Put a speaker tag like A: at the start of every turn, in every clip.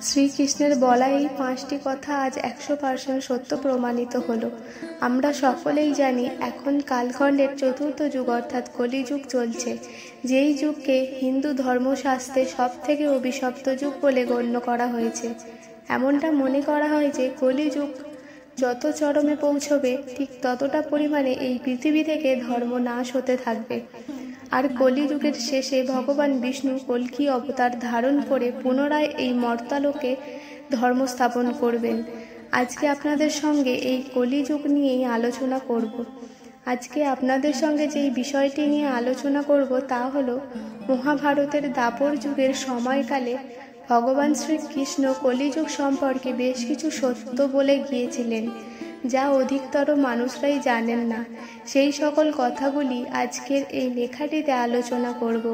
A: শ্রীকৃষ্ণের বলা এই 5টি কথা আজ 100% সত্য প্রমাণিত হলো। আমরা সকলেই জানি এখন কালখণ্ডের চতুর্থ যুগ অর্থাৎ কলিযুগ চলছে, যেই যুগকে হিন্দু ধর্মশাস্ত্রে সব থেকে অভিশপ্ত যুগ বলে গণ্য করা হয়েছে। এমনটা মনে করা হয় যে কলিযুগ যত চরমে পৌঁছবে ঠিক ততটা পরিমাণে এই পৃথিবী থেকে ধর্ম নাশ হতে থাকবে। আর কলিযুগের শেষে ভগবান বিষ্ণু কল্কি অবতার ধারণ করে পুনরায় এই মর্তালোকে ধর্ম স্থাপন করবেন। আজকে আপনাদের সঙ্গে এই কলিযুগ নিয়েই আলোচনা করব। আজকে আপনাদের সঙ্গে যেই বিষয়টি নিয়ে আলোচনা করব তা হলো মহাভারতের দাপর যুগের সময়কালে ভগবান শ্রীকৃষ্ণ কলিযুগ সম্পর্কে বেশ কিছু সত্য বলে গিয়েছিলেন, যা অধিকতর মানুষরাই জানেন না। সেই সকল কথাগুলি আজকের এই লেখাটিতে আলোচনা করব।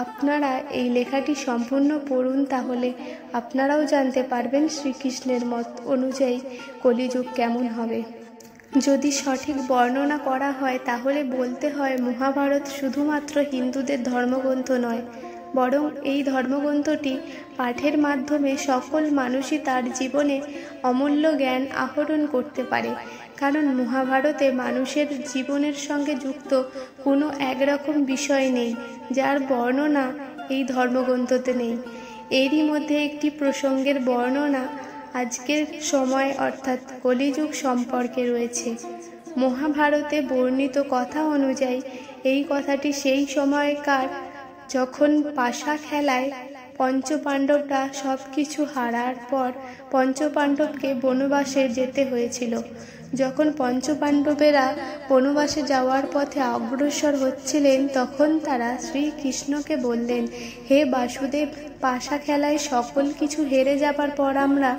A: আপনারা এই লেখাটি সম্পূর্ণ পড়ুন, তাহলে আপনারাও জানতে পারবেন শ্রীকৃষ্ণের মত অনুযায়ী কলিযুগ কেমন হবে। যদি সঠিক বর্ণনা করা হয় তাহলে বলতে হয় মহাভারত শুধুমাত্র হিন্দুদের ধর্মগ্রন্থ নয়, বরং এই ধর্মগ্রন্থটি পাঠের মাধ্যমে সকল মানুষই তার জীবনে অমূল্য জ্ঞান আহরণ করতে পারে। কারণ মহাভারতে মানুষের জীবনের সঙ্গে যুক্ত কোনো একরকম বিষয় নেই যার বর্ণনা এই ধর্মগ্রন্থতে নেই। এরই মধ্যে একটি প্রসঙ্গের বর্ণনা আজকের সময় অর্থাৎ কলিযুগ সম্পর্কে রয়েছে। মহাভারতে বর্ণিত কথা অনুযায়ী এই কথাটি সেই সময়কার যখন পাশা খেলায় পঞ্চপাণ্ডবরা সব কিছু হারার পর পঞ্চপাণ্ডবকে বনবাসে যেতে হয়েছিল। যখন পঞ্চপাণ্ডবেরা বনবাসে যাওয়ার পথে অগ্রসর হচ্ছিলেন তখন তারা শ্রীকৃষ্ণকে বললেন, হে বাসুদেব, পাশা খেলায় সকল কিছু হেরে যাবার পর আমরা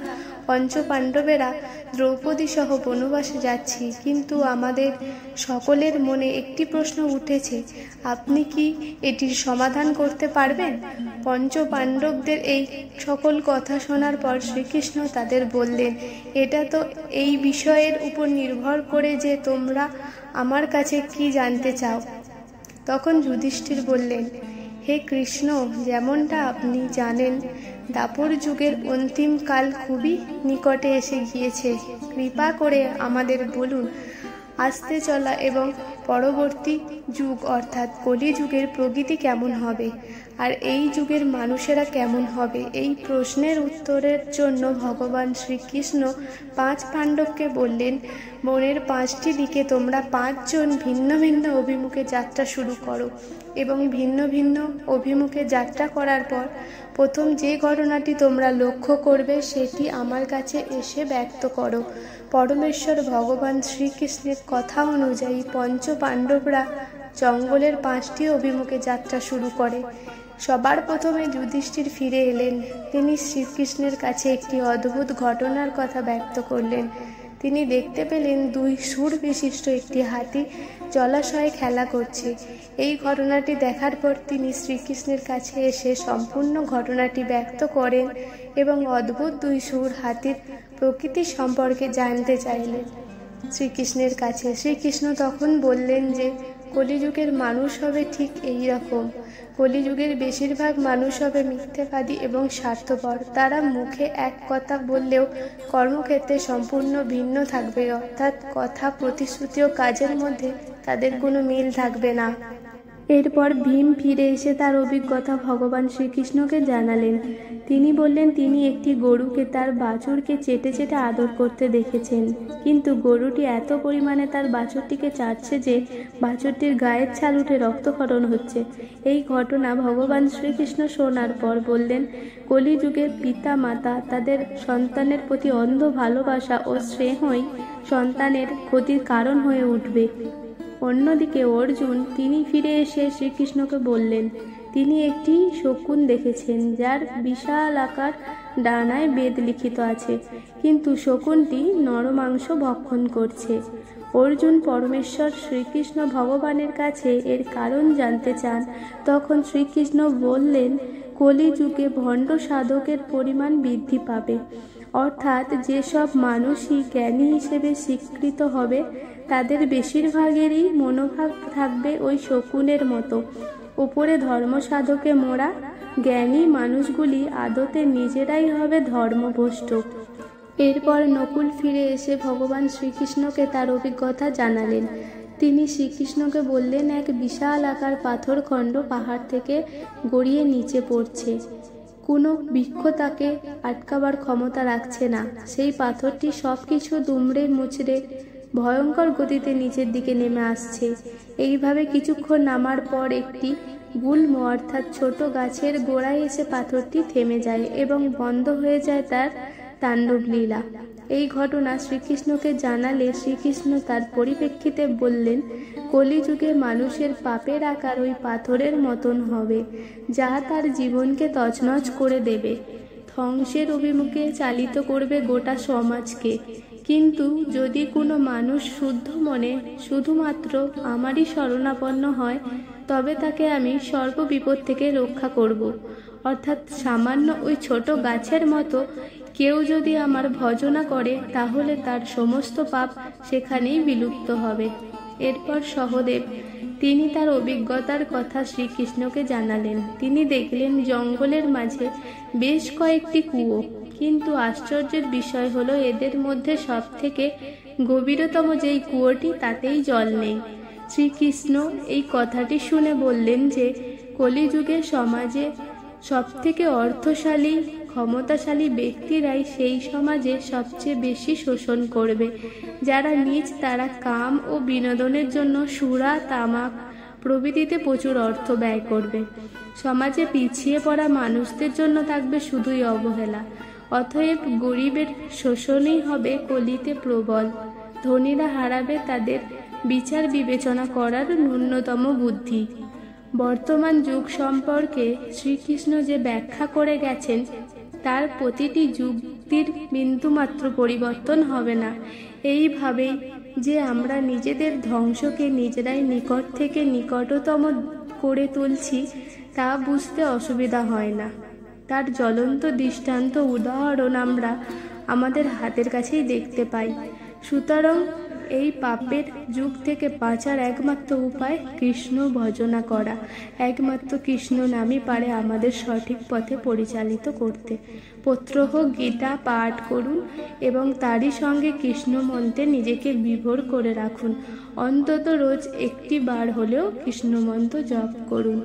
A: পঞ্চপাণ্ডবেরা দ্রৌপদী সহ বনবাসে যাচ্ছি, কিন্তু আমাদের সকলের মনে একটি প্রশ্ন উঠেছে, আপনি কি এটির সমাধান করতে পারবেন? পঞ্চপাণ্ডবদের এই সকল কথা শোনার পর শ্রীকৃষ্ণ তাদের বললেন, এটা তো এই বিষয়ের উপর নির্ভর করে যে তোমরা আমার কাছে কি জানতে চাও। তখন যুধিষ্ঠির বললেন, হে কৃষ্ণ, যেমনটা আপনি জানেন দাপর যুগের অন্তিম কাল খুবই নিকটে এসে গিয়েছে। কৃপা করে আমাদের বলুন, আসতে চলা এবং পরবর্তী যুগ অর্থাৎ কলিযুগের প্রকৃতি কেমন হবে, আর এই যুগের মানুষেরা কেমন হবে? এই প্রশ্নের উত্তরের জন্য ভগবান শ্রীকৃষ্ণ 5 পাণ্ডবকে বললেন, বনের 5টি দিকে তোমরা 5 জন ভিন্ন ভিন্ন অভিমুখে যাত্রা শুরু করো এবং ভিন্ন ভিন্ন অভিমুখে যাত্রা করার পর প্রথম যে ঘটনাটি তোমরা লক্ষ্য করবে সেটি আমার কাছে এসে ব্যক্ত করো। পরমেশ্বর ভগবান শ্রীকৃষ্ণের কথা অনুযায়ী পঞ্চপাণ্ডবরা জঙ্গলের 5টি অভিমুখে যাত্রা শুরু করে। সবার প্রথমে যুধিষ্ঠির ফিরে এলেন। তিনি শ্রীকৃষ্ণের কাছে একটি অদ্ভুত ঘটনার কথা ব্যক্ত করলেন। তিনি দেখতে পেলেন 2 সুর বিশিষ্ট একটি হাতি জলাশয়ে খেলা করছে। এই ঘটনাটি দেখার পর তিনি শ্রীকৃষ্ণের কাছে এসে সম্পূর্ণ ঘটনাটি ব্যক্ত করেন এবং অদ্ভুত 2 সুর হাতির প্রকৃতি সম্পর্কে জানতে চাইলেন শ্রীকৃষ্ণের কাছে। শ্রীকৃষ্ণ তখন বললেন যে কলিযুগের মানুষ হবে ঠিক এই রকম। কলিযুগের বেশিরভাগ মানুষ হবে মিথ্যাবাদী এবং স্বার্থপর। তারা মুখে এক কথা বললেও কর্মক্ষেত্রে সম্পূর্ণ ভিন্ন থাকবে, অর্থাৎ কথা, প্রতিশ্রুতি ও কাজের মধ্যে তাদের কোনো মিল থাকবে না। এরপর ভীম ফিরে এসে তার অভিজ্ঞতা ভগবান শ্রীকৃষ্ণকে জানালেন। তিনি বললেন তিনি একটি গরুকে তার বাছুরকে চেটে চেটে আদর করতে দেখেছেন, কিন্তু গরুটি এত পরিমাণে তার বাছুরটিকে চাটছে যে বাছুরটির গায়ের ছাল উঠে রক্তক্ষরণ হচ্ছে। এই ঘটনা ভগবান শ্রীকৃষ্ণ শোনার পর বললেন, কলিযুগের পিতা মাতা তাদের সন্তানের প্রতি অন্ধ ভালোবাসা ও স্নেহই সন্তানের ক্ষতির কারণ হয়ে উঠবে। অন্যদিকে অর্জুন তিনি ফিরে এসে শ্রীকৃষ্ণকে বললেন তিনি একটি শকুন দেখেছেন যার বিশাল আকার ডানায় বেদ লিখিত আছে, কিন্তু শকুনটি নরমাংস ভক্ষণ করছে। অর্জুন পরমেশ্বর শ্রীকৃষ্ণ ভগবানের কাছে এর কারণ জানতে চান। তখন শ্রীকৃষ্ণ বললেন, কলিযুগে ভণ্ড সাধকের পরিমাণ বৃদ্ধি পাবে, অর্থাৎ যেসব মানুষই জ্ঞানী হিসেবে স্বীকৃত হবে তাদের বেশিরভাগেরই মনোভাব থাকবে ওই শকুনের মতো। ওপরে ধর্মসাধকে মোড়া, জ্ঞানী মানুষগুলি আদতে নিজেরাই হবে ধর্মভ্রষ্ট। এরপর নকুল ফিরে এসে ভগবান শ্রীকৃষ্ণকে তার অভিজ্ঞতা জানালেন। তিনি শ্রীকৃষ্ণকে বললেন, এক বিশাল আকার পাথরখণ্ড পাহাড় থেকে গড়িয়ে নিচে পড়ছে। কোনো বৃক্ষ তাকে আটকাবার ক্ষমতা রাখছে না। সেই পাথরটি সব কিছু দুমড়ে মুচড়ে ভয়ঙ্কর গতিতে নিচের দিকে নেমে আসছে। এইভাবে কিছুক্ষণ নামার পর একটি গুল্ম অর্থাৎ ছোট গাছের গোড়ায় এসে পাথরটি থেমে যায় এবং বন্ধ হয়ে যায় তার তাণ্ডব লীলা। এই ঘটনা শ্রীকৃষ্ণকে জানালে শ্রীকৃষ্ণ তার পরিপ্রেক্ষিতে বললেন, কলিযুগে মানুষের পাপের আকার ওই পাথরের মতন হবে, যা তার জীবনকে তছনছ করে দেবে, ধ্বংসের অভিমুখে চালিত করবে গোটা সমাজকে। কিন্তু যদি কোনো মানুষ শুদ্ধ মনে শুধুমাত্র আমারই শরণাপন্ন হয়, তবে তাকে আমি সর্ববিপদ থেকে রক্ষা করব। অর্থাৎ সামান্য ওই ছোট গাছের মতো কেউ যদি আমার ভজনা করে, তাহলে তার সমস্ত পাপ সেখানেই বিলুপ্ত হবে। এরপর সহদেব তিনি তার অভিজ্ঞতার কথা শ্রীকৃষ্ণকে জানালেন। তিনি দেখলেন জঙ্গলের মাঝে বেশ কয়েকটি কুয়ো, কিন্তু আশ্চর্যের বিষয় হলো এদের মধ্যে সব থেকে গভীরতম যেই কুয়োটি, তাতেই জল নেই। শ্রীকৃষ্ণ এই কথাটি শুনে বললেন যে কলিযুগে সমাজে সবথেকে অর্থশালী ক্ষমতাশালী ব্যক্তিরাই সেই সমাজে সবচেয়ে বেশি শোষণ করবে। যারা নিজ তারা কাম ও বিনোদনের জন্য সুরা, তামাক প্রভৃতিতে প্রচুর অর্থ ব্যয় করবে। সমাজে পিছিয়ে পড়া মানুষদের জন্য থাকবে শুধুই অবহেলা। অতএব গরিবের শোষণই হবে কলিতে প্রবল। ধনীরা হারাবে তাদের বিচার বিবেচনা করার ন্যূনতম বুদ্ধি। বর্তমান যুগ সম্পর্কে শ্রীকৃষ্ণ যে ব্যাখ্যা করে গেছেন, তার প্রতিটি যুক্তির বিন্দুমাত্র পরিবর্তন হবে না। এইভাবেই যে আমরা নিজেদের ধ্বংসকে নিজেরাই নিকট থেকে নিকটতম করে তুলছি, তা বুঝতে অসুবিধা হয় না। তার জ্বলন্ত দৃষ্টান্ত উদাহরণ আমরা আমাদের হাতের কাছেই দেখতে পাই। সুতরাং এই পাপের যুগ থেকে বাঁচার একমাত্র উপায় কৃষ্ণ ভজনা করা। একমাত্র কৃষ্ণ নামই পারে আমাদের সঠিক পথে পরিচালিত করতে। প্রত্যহ গীতা পাঠ করুন এবং তারই সঙ্গে কৃষ্ণ মন্ত্রে নিজেকে বিভোর করে রাখুন। অন্তত রোজ একটি বার হলেও কৃষ্ণ মন্ত্র জপ করুন।